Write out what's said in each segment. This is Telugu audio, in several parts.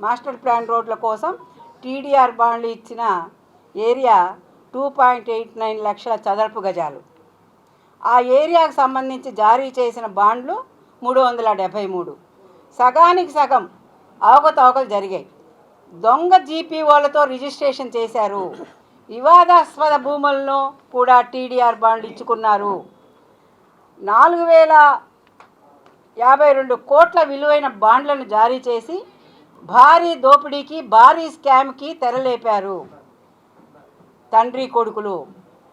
మాస్టర్ ప్లాన్ రోడ్ల కోసం టీడీఆర్ బాండ్లు ఇచ్చిన ఏరియా 2.89 లక్షల చదరపు గజాలు. ఆ ఏరియాకు సంబంధించి జారీ చేసిన బాండ్లు 373. సగానికి సగం అవకతవకలు జరిగాయి. దొంగ జీపీఓలతో రిజిస్ట్రేషన్ చేశారు. వివాదాస్పద భూములను కూడా టీడీఆర్ బాండ్లు ఇచ్చుకున్నారు. 4052 కోట్ల విలువైన బాండ్లను జారీ చేసి భారీ దోపిడీకి, భారీ స్కామ్కి తెరలేపారు తండ్రి కొడుకులు.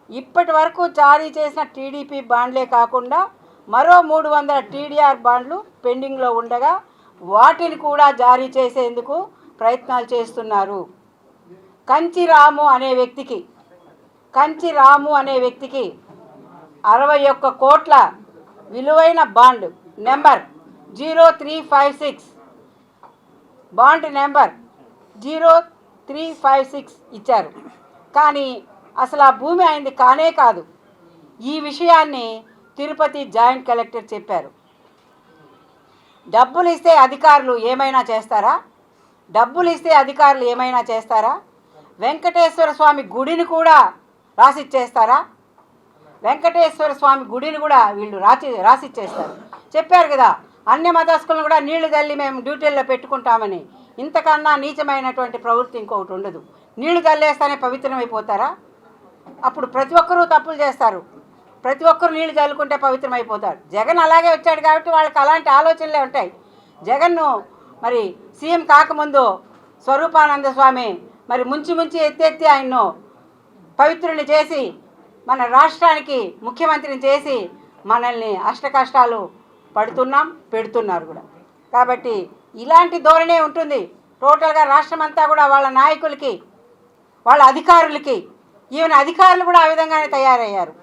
ఇప్పటి వరకు జారీ చేసిన టీడీపీ బాండ్లే కాకుండా మరో 300 టీడీఆర్ బాండ్లు పెండింగ్లో ఉండగా వాటిని కూడా జారీ చేసేందుకు ప్రయత్నాలు చేస్తున్నారు. కంచి రాము అనే వ్యక్తికి 61 కోట్ల విలువైన బాండ్ నెంబర్ 0356 బాండ్ నెంబర్ 0356 ఇచ్చారు. కానీ అసలు ఆ భూమి అయింది కానే కాదు. ఈ విషయాన్ని తిరుపతి జాయింట్ కలెక్టర్ చెప్పారు. డబ్బులు ఇస్తే అధికారులు ఏమైనా చేస్తారా? వెంకటేశ్వర స్వామి గుడిని కూడా రాసిచ్చేస్తారా? వెంకటేశ్వర స్వామి గుడిని కూడా వీళ్ళు రాసిచ్చేస్తారు. చెప్పారు కదా, అన్ని మతస్థులను కూడా నీళ్లు తల్లి మేము డ్యూటీల్లో పెట్టుకుంటామని. ఇంతకన్నా నీచమైనటువంటి ప్రవృత్తి ఇంకొకటి ఉండదు. నీళ్లు తల్లేస్తానే పవిత్రమైపోతారా? అప్పుడు ప్రతి ఒక్కరూ తప్పులు చేస్తారు. ప్రతి ఒక్కరు నీళ్లు చల్లుకుంటే పవిత్రమైపోతారు. జగన్ అలాగే వచ్చాడు కాబట్టి వాళ్ళకి అలాంటి ఆలోచనలే ఉంటాయి. జగన్ను మరి సీఎం కాకముందు స్వరూపానంద స్వామి మరి ముంచి ఎత్తెత్తి ఆయన్ను పవిత్రుని చేసి మన రాష్ట్రానికి ముఖ్యమంత్రిని చేసి మనల్ని అష్టకష్టాలు పెడుతున్నారు కూడా. కాబట్టి ఇలాంటి ధోరణే ఉంటుంది టోటల్గా రాష్ట్రమంతా కూడా. వాళ్ళ నాయకులకి, వాళ్ళ అధికారులకి, ఈవెన్ అధికారులు కూడా ఆ విధంగానే తయారయ్యారు.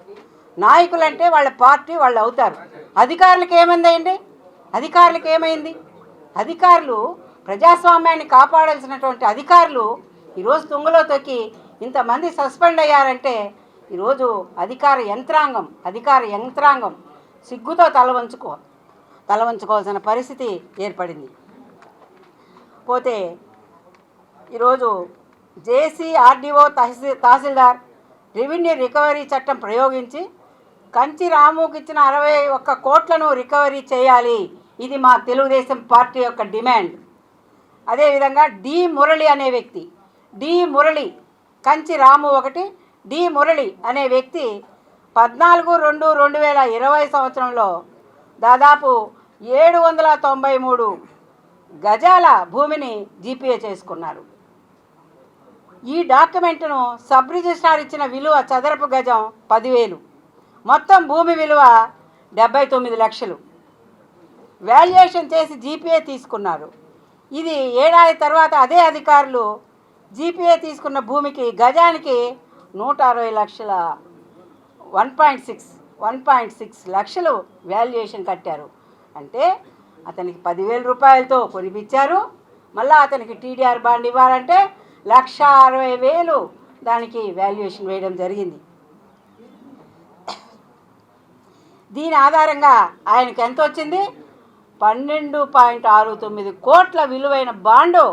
నాయకులు అంటే వాళ్ళ పార్టీ వాళ్ళు అవుతారు. అధికారులకు ఏమైంది? అధికారులు ప్రజాస్వామ్యాన్ని కాపాడాల్సినటువంటి అధికారులు ఈరోజు తుంగలో తొక్కి ఇంతమంది సస్పెండ్ అయ్యారంటే ఈరోజు అధికార యంత్రాంగం సిగ్గుతో తలవంచుకోవాల్సిన పరిస్థితి ఏర్పడింది. పోతే ఈరోజు జేసీ, ఆర్డీఓ, తహసీల్దార్ రెవెన్యూ రికవరీ చట్టం ప్రయోగించి కంచి రాముకి ఇచ్చిన 61 కోట్లను రికవరీ చేయాలి. ఇది మా తెలుగుదేశం పార్టీ యొక్క డిమాండ్. అదేవిధంగా డి మురళి కంచి రాము 1, డి మురళి అనే వ్యక్తి 14/2/2020 సంవత్సరంలో దాదాపు 793 గజాల భూమిని జీపీఏ చేసుకున్నారు. ఈ డాక్యుమెంట్ను సబ్ రిజిస్ట్రార్ ఇచ్చిన విలువ చదరపు గజం 10,000. మొత్తం భూమి విలువ 79 లక్షలు. వాల్యుయేషన్ చేసి జీపీఏ తీసుకున్నారు. ఇది ఏడాది తర్వాత అదే అధికారులు జీపీఏ తీసుకున్న భూమికి గజానికి 160 లక్షల 1.6 లక్షలు వాల్యుయేషన్ కట్టారు. అంటే అతనికి 10,000 రూపాయలతో కొనిపించారు. మళ్ళీ అతనికి టీడీఆర్ బాండ్ ఇవ్వాలంటే 1,60,000 దానికి వాల్యుయేషన్ వేయడం జరిగింది. దీని ఆధారంగా ఆయనకు ఎంత వచ్చింది? 12.69 కోట్ల విలువైన బాండు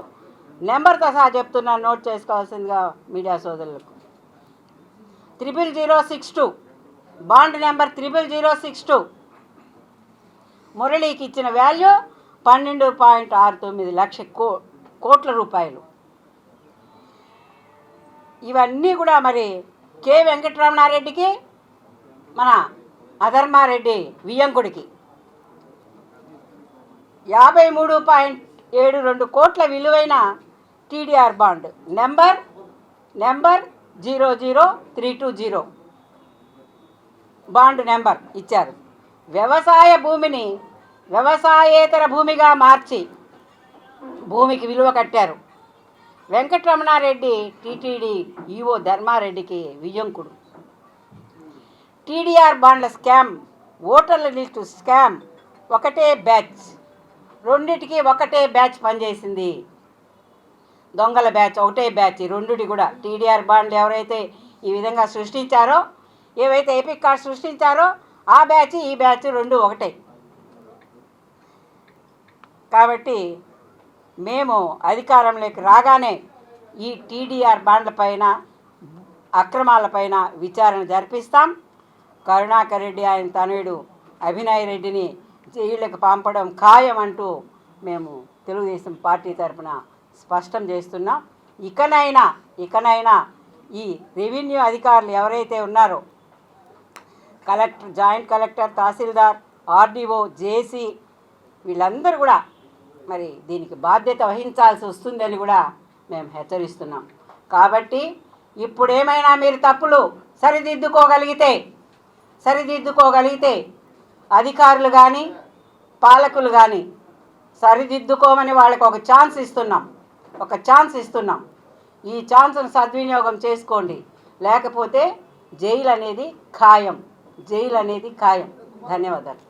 నెంబర్తో సహా చెప్తున్నాను, నోట్ చేసుకోవాల్సిందిగా మీడియా సోదరులకు. 00062 బాండ్ నెంబర్ 00062 మురళికి ఇచ్చిన వాల్యూ 12.69 లక్ష కోట్ల రూపాయలు. ఇవన్నీ కూడా మరి కె వెంకటరమణారెడ్డికి, మన అధర్మారెడ్డి వియ్యంకుడికి 53.72 కోట్ల విలువైన TDR bond number 00320 bond number ఇచ్చారు. వ్యవసాయ భూమిని వ్యవసాయేతర భూమిగా మార్చి భూమికి విలువ కట్టారు. వెంకటరమణారెడ్డి టీటీడీ ఈవో ధర్మారెడ్డికి వియ్యంకుడు. టీడీఆర్ బాండ్ల స్కామ్, ఓటర్ల లిస్టు స్కామ్ ఒకటే బ్యాచ్, రెండిటికి ఒకటే బ్యాచ్ పనిచేసింది. దొంగల బ్యాచ్ ఒకటే బ్యాచ్. రెండుటి కూడా టీడీఆర్ బాండ్లు ఎవరైతే ఈ విధంగా సృష్టించారో, ఏవైతే ఎపిక్ కార్డ్ సృష్టించారో ఆ బ్యాచ్ ఈ బ్యాచ్ రెండు ఒకటే. కాబట్టి మేము అధికారంలోకి రాగానే ఈ టీడీఆర్ బాండ్లపైన అక్రమాలపైన విచారణ జరిపిస్తాం. కరుణాకర్ రెడ్డి ఆయన తనయుడు అభినయ్ రెడ్డిని జైళ్ళకు పంపడం ఖాయం అంటూ మేము తెలుగుదేశం పార్టీ తరఫున స్పష్టం చేస్తున్నాం. ఇకనైనా ఈ రెవెన్యూ అధికారులు ఎవరైతే ఉన్నారో కలెక్టర్, జాయింట్ కలెక్టర్, తహసీల్దార్, ఆర్డీఓ, జేసీ వీళ్ళందరూ కూడా మరి దీనికి బాధ్యత వహించాల్సి వస్తుందని కూడా మేము హెచ్చరిస్తున్నాం. కాబట్టి ఇప్పుడేమైనా మీరు తప్పులు సరిదిద్దుకోగలిగితే అధికారులు కానీ పాలకులు కానీ సరిదిద్దుకోమని వాళ్ళకి ఒక ఛాన్స్ ఇస్తున్నాం. ఈ ఛాన్స్ను సద్వినియోగం చేసుకోండి. లేకపోతే జైలు అనేది ఖాయం. ధన్యవాదాలు.